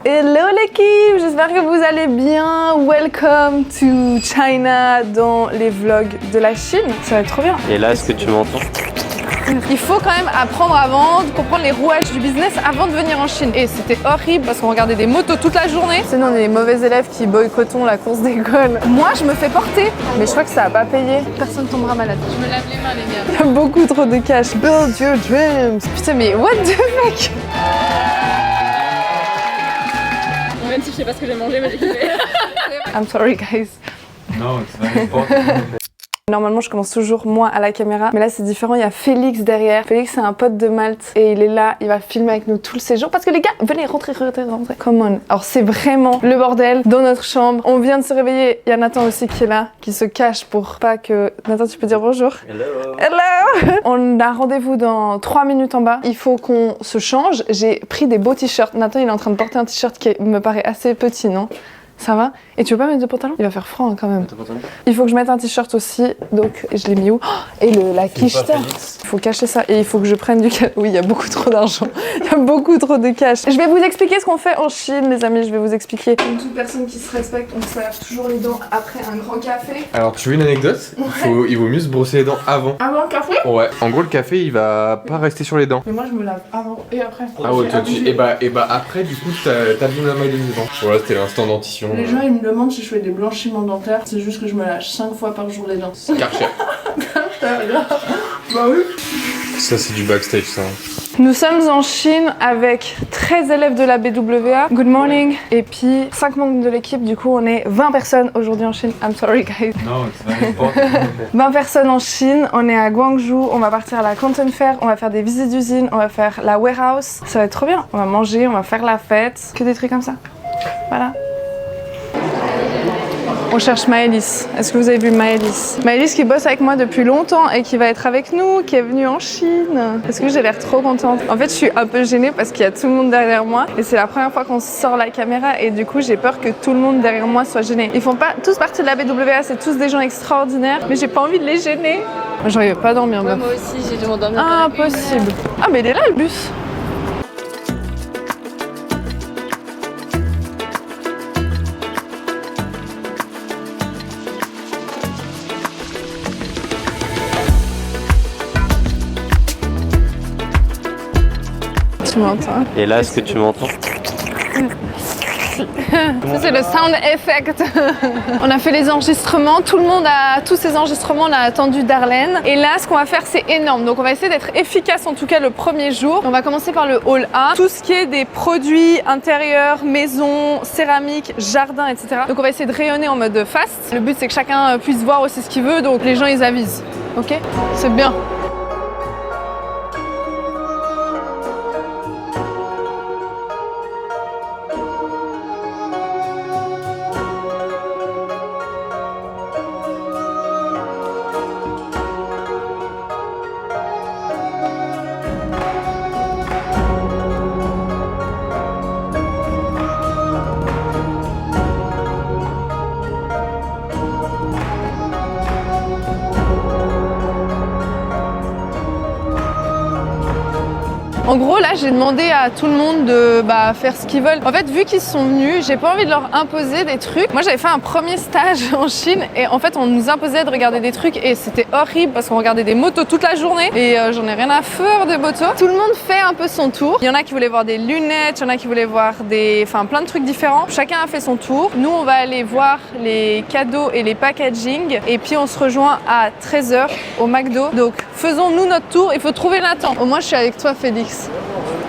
Hello l'équipe, j'espère que vous allez bien. Welcome to China dans les vlogs de la Chine. Ça va être trop bien. Et là, est-ce que tu m'entends? Il faut quand même apprendre avant, de comprendre les rouages du business avant de venir en Chine. Et c'était horrible parce qu'on regardait des motos toute la journée. Sinon on est les mauvais élèves qui boycottons la course d'école. Moi je me fais porter, mais je crois que ça a pas payé. Personne tombera malade. Je me lave les mains les gars. Il y a beaucoup trop de cash. Build your dreams. Putain mais what the fuck? Même si je sais pas ce que j'ai mangé, mais j'ai kiffé. I'm sorry guys. No, it's very important. Normalement, je commence toujours moi à la caméra, mais là c'est différent, il y a Félix derrière. Félix c'est un pote de Malte et il est là, il va filmer avec nous tout le séjour parce que les gars, venez, rentrez. Come on. Alors c'est vraiment le bordel dans notre chambre. On vient de se réveiller, il y a Nathan aussi qui est là, qui se cache pour pas que... Nathan, tu peux dire bonjour? Hello. On a rendez-vous dans 3 minutes en bas. Il faut qu'on se change. J'ai pris des beaux t-shirts. Nathan il est en train de porter un t-shirt qui me paraît assez petit, non? Ça va? Et tu veux pas mettre de pantalon? Il va faire froid hein, quand même. Il faut que je mette un t-shirt aussi, donc je l'ai mis où? Et la quiche. Il faut cacher ça et il faut que je prenne du cash. Oui, il y a beaucoup trop d'argent. Il y a beaucoup trop de cash. Je vais vous expliquer ce qu'on fait en Chine, les amis. Je vais vous expliquer. Comme toute personne qui se respecte, on se lave toujours les dents après un grand café. Alors, tu veux une anecdote? Il vaut mieux se brosser les dents avant. Avant le café? Ouais. En gros, le café, il va pas rester sur les dents. Mais moi, je me lave avant et après. Ah ouais, toi, et bah après, du coup, t'as bien la maille de devant. Voilà, c'était l'instant dentition. Les gens ils me demandent si je fais des blanchiments dentaires, c'est juste que je me lâche 5 fois par jour les dents. Karcher. Bah oui. Ça, c'est du backstage, ça. Nous sommes en Chine avec 13 élèves de la BWA. Good morning. Et puis 5 membres de l'équipe, du coup on est 20 personnes aujourd'hui en Chine. I'm sorry guys. No, it's very important. 20 personnes en Chine, on est à Guangzhou, on va partir à la Canton Fair, on va faire des visites d'usine, on va faire la warehouse. Ça va être trop bien. On va manger, on va faire la fête. Que des trucs comme ça. Voilà. On cherche Maëlys. Est-ce que vous avez vu Maëlys? Maëlys qui bosse avec moi depuis longtemps et qui va être avec nous, qui est venue en Chine. Est-ce que j'ai l'air trop contente? En fait, je suis un peu gênée parce qu'il y a tout le monde derrière moi et c'est la première fois qu'on sort la caméra et du coup, j'ai peur que tout le monde derrière moi soit gêné. Ils font pas tous partie de la BWA, c'est tous des gens extraordinaires, mais j'ai pas envie de les gêner. J'arrive pas à dormir. Ouais, moi aussi, j'ai dû m'endormir. Impossible. Ah, mais il est là le bus. Tu m'entends? Et là, est-ce que tu m'entends? Ça c'est le sound effect. On a fait les enregistrements, tous ces enregistrements on a attendu Darlene. Et là ce qu'on va faire c'est énorme, donc on va essayer d'être efficace en tout cas le premier jour. On va commencer par le hall A, tout ce qui est des produits intérieurs, maison, céramique, jardin, etc. Donc on va essayer de rayonner en mode fast. Le but c'est que chacun puisse voir aussi ce qu'il veut, donc les gens ils avisent. Ok? C'est bien. En gros, là, j'ai demandé à tout le monde de faire ce qu'ils veulent. En fait, vu qu'ils sont venus, j'ai pas envie de leur imposer des trucs. Moi, j'avais fait un premier stage en Chine et en fait, on nous imposait de regarder des trucs et c'était horrible parce qu'on regardait des motos toute la journée et j'en ai rien à faire des motos. Tout le monde fait un peu son tour. Il y en a qui voulaient voir des lunettes, il y en a qui voulaient voir plein de trucs différents. Chacun a fait son tour. Nous, on va aller voir les cadeaux et les packaging et puis on se rejoint à 13h au McDo. Donc, faisons-nous notre tour. Il faut trouver Nathan. Au moins, je suis avec toi, Félix.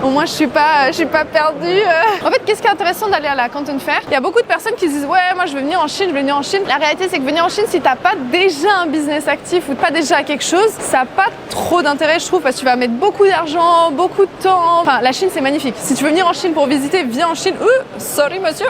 Au moins je suis pas perdue. En fait, qu'est-ce qui est intéressant d'aller à la Canton Fair? Il y a beaucoup de personnes qui se disent ouais, moi je veux venir en Chine, je veux venir en Chine. La réalité c'est que venir en Chine, si t'as pas déjà un business actif ou pas déjà quelque chose, ça n'a pas trop d'intérêt je trouve parce que tu vas mettre beaucoup d'argent, beaucoup de temps. Enfin, la Chine c'est magnifique. Si tu veux venir en Chine pour visiter, viens en Chine. Sorry monsieur.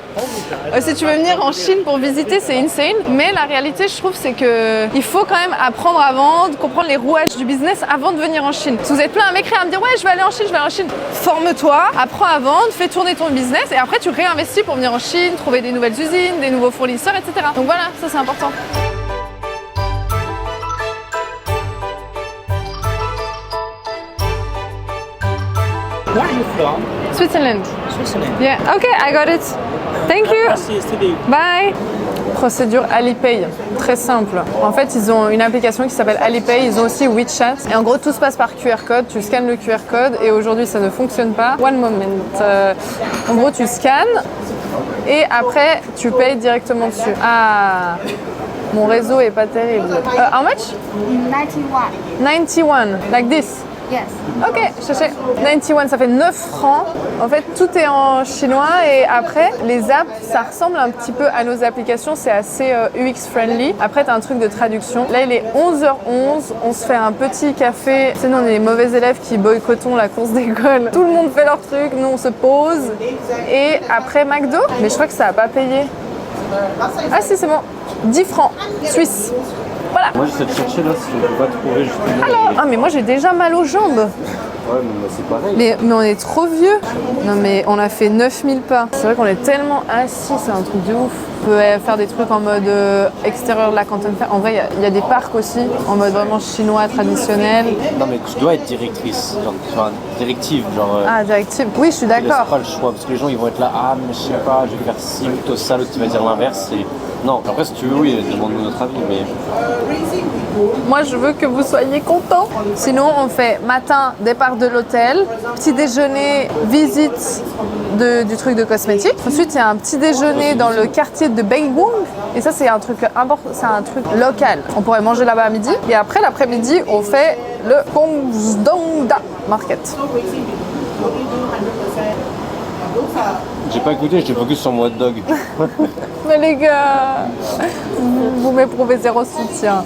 Si tu veux venir en Chine pour visiter, c'est insane. Mais la réalité je trouve c'est que il faut quand même apprendre avant, de comprendre les rouages du business avant de venir en Chine. Si vous êtes plein à m'écrire à me dire ouais je vais aller en Chine, je vais aller en Chine. Forme-toi, apprends à vendre, fais tourner ton business et après tu réinvestis pour venir en Chine, trouver des nouvelles usines, des nouveaux fournisseurs, etc. Donc voilà, ça c'est important. Where are you from? Switzerland. Switzerland. Yeah, okay, I got it. Thank you. See you today. Bye. Procédure Alipay, très simple. En fait, ils ont une application qui s'appelle Alipay, ils ont aussi WeChat. Et en gros, tout se passe par QR code. Tu scannes le QR code et aujourd'hui, ça ne fonctionne pas. One moment. En gros, tu scannes et après, tu payes directement dessus. Ah, mon réseau est pas terrible. How much? 91. 91, like this. Yes. Ok, cherchez. 91, ça fait 9 francs. En fait, tout est en chinois et après, les apps, ça ressemble un petit peu à nos applications. C'est assez UX friendly. Après, tu as un truc de traduction. Là, il est 11h11. On se fait un petit café. Tu sais, nous, on est les mauvais élèves qui boycottons la course d'école. Tout le monde fait leur truc. Nous, on se pose. Et après, McDo. Mais je crois que ça n'a pas payé. Ah si, c'est bon. 10 francs suisse. Voilà. Moi j'essaie de chercher là si on peut pas trouver justement. Alors, ah mais moi j'ai déjà mal aux jambes. Ouais mais c'est pareil. Mais on est trop vieux. Non mais on a fait 9000 pas. C'est vrai qu'on est tellement assis, c'est un truc de ouf. On peut faire des trucs en mode extérieur de la Canton Fair. En vrai, il y a des parcs aussi, en mode vraiment chinois traditionnel. Non mais tu dois être directrice, genre enfin, directive, genre. Ah, directive. Oui, je suis Tu laisses d'accord. pas le choix parce que les gens ils vont être là, ah mais je sais pas, je vais faire ci, plutôt ça, l'autre qui va dire l'inverse. Et... Non, après si tu veux, oui, demande-nous notre avis, mais. Moi, je veux que vous soyez contents. Sinon, on fait matin, départ de l'hôtel, petit déjeuner, visite du truc de cosmétique. Ensuite, il y a un petit déjeuner dans le quartier de Beigong. Et ça, c'est un truc important, c'est un truc local. On pourrait manger là-bas à midi. Et après, l'après-midi, on fait le Kongsdongda Market. J'ai pas écouté, j'étais focus sur mon hot dog. Mais les gars, vous m'éprouvez zéro soutien.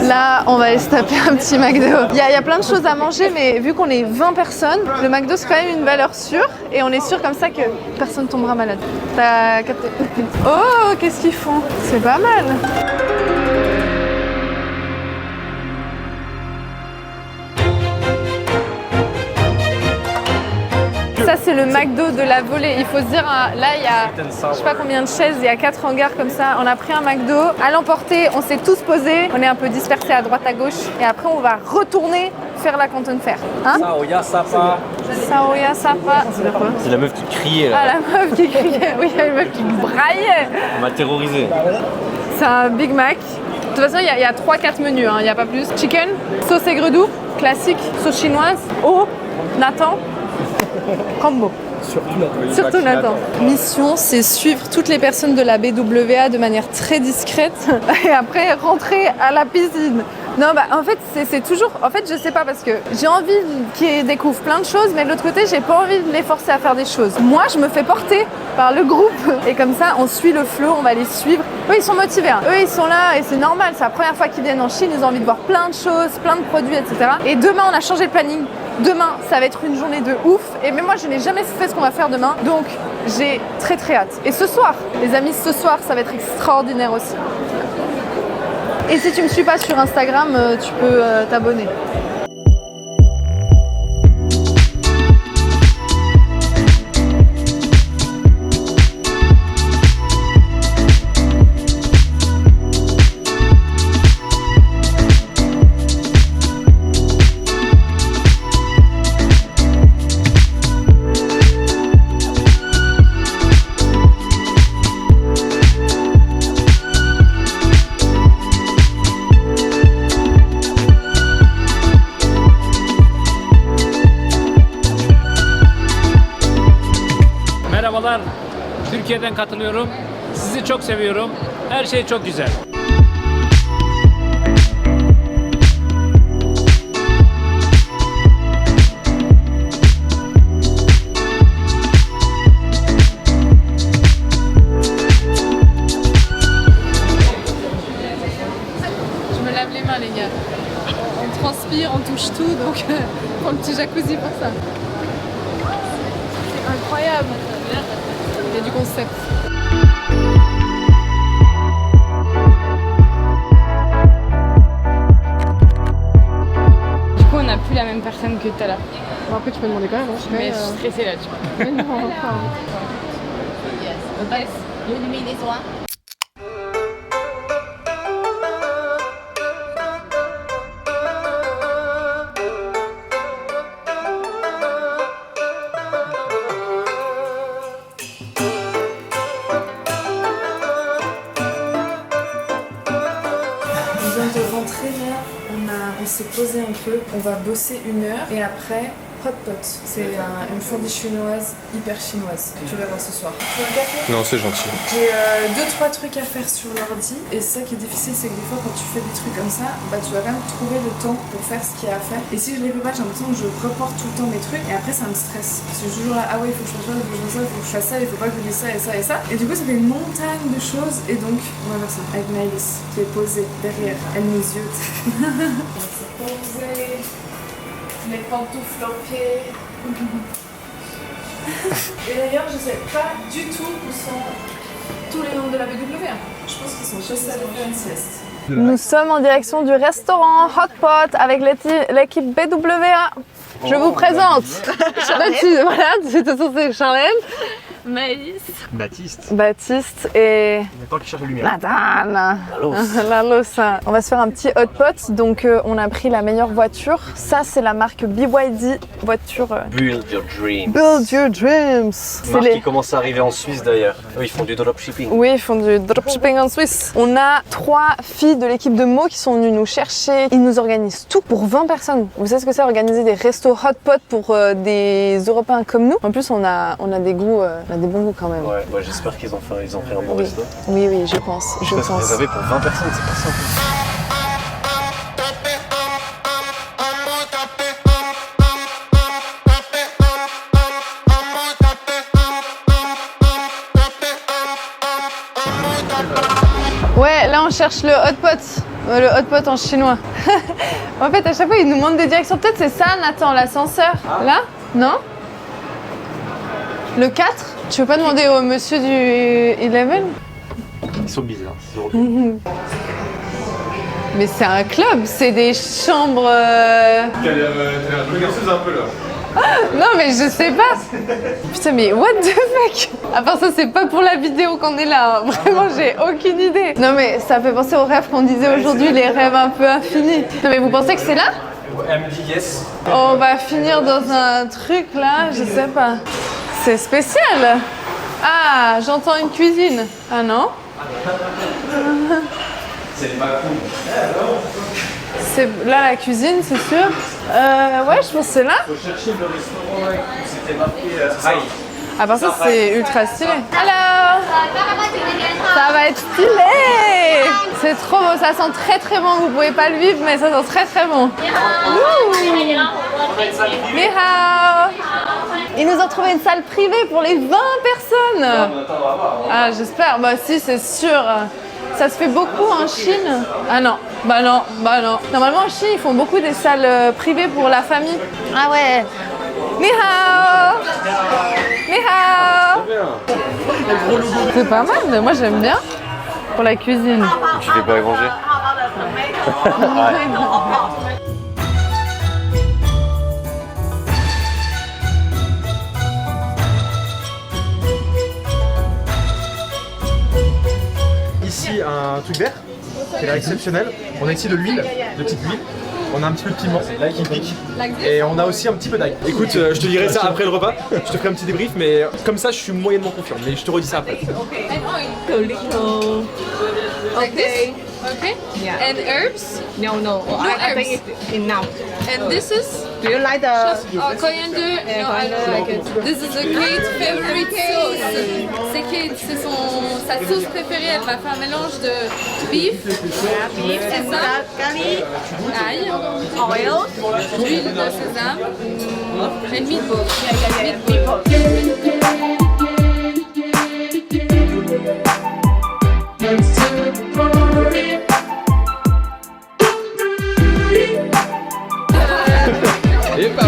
Là, on va aller se taper un petit McDo. Il y a plein de choses à manger, mais vu qu'on est 20 personnes, le McDo c'est quand même une valeur sûre. Et on est sûr comme ça que personne tombera malade. T'as capté? Oh, qu'est-ce qu'ils font? C'est pas mal. Ça, c'est le McDo de la volée. Il faut se dire, là, il y a je sais pas combien de chaises, il y a 4 hangars comme ça. On a pris un McDo. À l'emporter, on s'est tous posés. On est un peu dispersés à droite, à gauche. Et après, on va retourner faire la Canton Fair. Hein? Saoya Sapa. Saoya Sapa. C'est quoi? C'est la meuf qui criait là. Ah, la meuf qui criait. Oui, il y a une meuf qui braillait. On m'a terrorisé. C'est un Big Mac. De toute façon, il y a 3-4 menus, il n'y a pas plus. Chicken, sauce aigre doux, classique, sauce chinoise, eau, Nathan. Combo. Surtout Nathan. Mission, c'est suivre toutes les personnes de la BWA de manière très discrète et après rentrer à la piscine. Non, bah en fait, c'est toujours... En fait, je sais pas parce que j'ai envie qu'ils découvrent plein de choses, mais de l'autre côté, j'ai pas envie de les forcer à faire des choses. Moi, je me fais porter par le groupe et comme ça, on suit le flow, on va les suivre. Eux, ils sont motivés. Hein. Eux, ils sont là et c'est normal. C'est la première fois qu'ils viennent en Chine, ils ont envie de voir plein de choses, plein de produits, etc. Et demain, on a changé le planning. Demain, ça va être une journée de ouf. Et même moi, je n'ai jamais fait ce qu'on va faire demain. Donc, j'ai très très hâte. Et ce soir, les amis, ce soir, ça va être extraordinaire aussi. Et si tu me suis pas sur Instagram, tu peux t'abonner. Merhabalar, Türkiye'den katılıyorum. Sizi çok seviyorum. Her şey çok güzel. Je me lave les mains, les gars. On transpire, on touche tout, donc prends le petit jacuzzi pour ça. C'est incroyable. Il y a du concept. Du coup, on n'a plus la même personne que tout à l'heure. Bon, après, tu peux demander quand même. Hein. Mais je suis stressée là, tu vois. Mais non, enfin. s'est posé un peu, on va bosser 1 heure et après hot pot. C'est une fondue chinoise hyper chinoise. Tu vas voir ce soir. Tu veux un café? Non, c'est gentil. J'ai 2-3 trucs à faire sur l'ordi et ça qui est difficile c'est que des fois quand tu fais des trucs comme ça, bah tu dois quand même trouver le temps pour faire ce qu'il y a à faire. Et si je les fais pas, j'ai l'impression que je reporte tout le temps mes trucs et après ça me stresse. Parce que je suis toujours là, ah ouais il faut que je fasse ça, il faut que je fasse ça, il faut que je fasse ça, il faut pas que je dise ça et ça et ça. Et du coup ça fait une montagne de choses et donc on va faire ça avec Maëlys qui est posée derrière, elle nous yeux. On s'est posé, les pantoufles aux pieds. Et d'ailleurs, je sais pas du tout où sont tous les membres de la BW. Je pense qu'ils sont chez ça de faire une sieste. Nous sommes en direction du restaurant Hot Pot avec l'équipe BWA. Je vous présente Baptiste, voilà, c'était censé Charlène. Maëlys. Baptiste et Nathan qui cherche la lumière. Nathan. La Lalos. On va se faire un petit hot pot, donc on a pris la meilleure voiture. Ça c'est la marque BYD, voiture Build your dreams. Build Your Dreams. C'est Marque qui commence à arriver en Suisse d'ailleurs. Eux ils font du dropshipping. Oui, ils font du dropshipping en Suisse. On a 3 filles de l'équipe de Mo qui sont venues nous chercher. Ils nous organisent tout pour 20 personnes. Vous savez ce que c'est organiser des restos hot pot pour des Européens comme nous? En plus on a des goûts, on a des bons goûts quand même. Ouais, j'espère qu'ils ont pris un bon resto. Oui, je pense. Je pense. Réservé pour 20 personnes, c'est pas simple. Ouais, là on cherche le hot pot. Le hot pot en chinois. En fait, à chaque fois, ils nous demandent des directions. Peut-être c'est ça, Nathan, l'ascenseur. Là? Non? Le 4? Tu veux pas demander au monsieur du 11? Ils sont bizarres. Mais c'est un club, c'est des chambres. T'as l'air regardeuse un peu là. Non mais je sais pas. Putain mais what the fuck. À part ça c'est pas pour la vidéo qu'on est là. Hein. Vraiment j'ai aucune idée. Non mais ça fait penser aux rêves qu'on disait aujourd'hui, les rêves un peu infinis. Non mais vous pensez que c'est là? Elle me dit yes. On va finir dans un truc là, je sais pas. C'est spécial. Ah j'entends une cuisine. Ah non? C'est les balcons. C'est là la cuisine c'est sûr. Ouais je pense que c'est là. Faut chercher le restaurant où c'était marqué. À part ça, c'est ultra stylé. Hello! Ça va être stylé! C'est trop beau, ça sent très très bon. Vous pouvez pas le vivre, mais ça sent très très bon. Ni hao! Ils nous ont trouvé une salle privée pour les 20 personnes. Ah, j'espère. Bah si, c'est sûr. Ça se fait beaucoup en Chine. Ah non, bah non. Normalement en Chine, ils font beaucoup des salles privées pour la famille. Ah ouais. Ni hao! Ni hao! C'est pas mal, moi j'aime bien. Pour la cuisine. Tu fais pas manger. Ici un truc vert qui a l'air exceptionnel. On a ici de l'huile, de petite huile. On a un petit peu de piment qui pique et on a aussi un petit peu d'ail. Écoute, je te dirai ça après le repas. Je te ferai un petit débrief, mais comme ça, je suis moyennement confiant. Mais je te redis ça après. Okay. Okay. Yeah. And herbs? No. I think it's enough. And this is? Do you like the Coriander? No, I don't like it. This is a Kate's favorite sauce. C'est Kate, c'est sa sauce préférée. Elle m'a fait un mélange de beef, c'est ça, garlic, ail, oil, d'huile de sésame et meatballs. Et pas.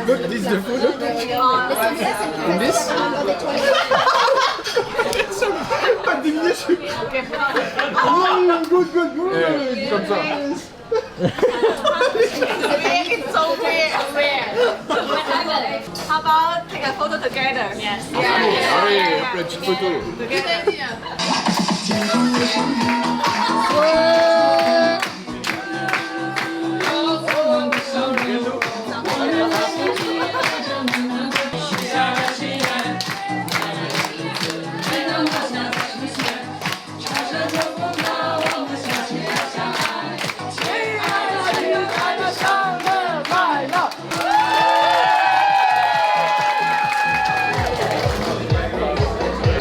Look, this is the food. Look. And this? Pas de diminuer, je suis. Good. Comme ça. How about take a photo together? Yes. Allez, hop, la petite photo.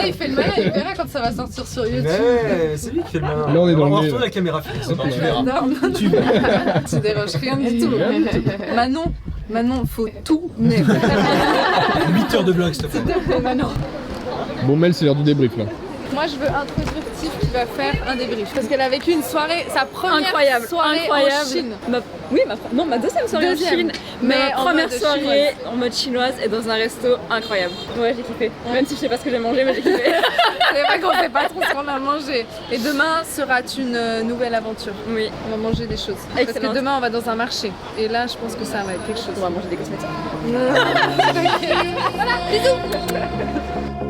Il fait le malin, il verra quand ça va sortir sur YouTube. Mais c'est lui qui fait le malin. Là, on est dans le va nez, retourner là. la caméra fixe. Tu déroges rien du tout. Manon, faut tout mettre. 8 heures de vlog, s'il te plaît. Manon. Bon, Mel, c'est l'heure du débrief là. Moi, je veux introduire Tiff qui va faire un débrief. Parce qu'elle a vécu une soirée, sa première soirée en Chine. Ma deuxième soirée en Chine, mais Mais ma en première mode soirée chinoise. en mode chinoise et dans un resto incroyable. Ouais, j'ai kiffé. Même si je sais pas ce que j'ai mangé, mais j'ai kiffé. C'est vrai qu'on sait pas trop ce qu'on a mangé. Et demain sera une nouvelle aventure. Oui. On va manger des choses. Parce que Excellent. demain, on va dans un marché. Et là, je pense que ça va être quelque chose. On va manger des cosmétiques. Voilà, bisous.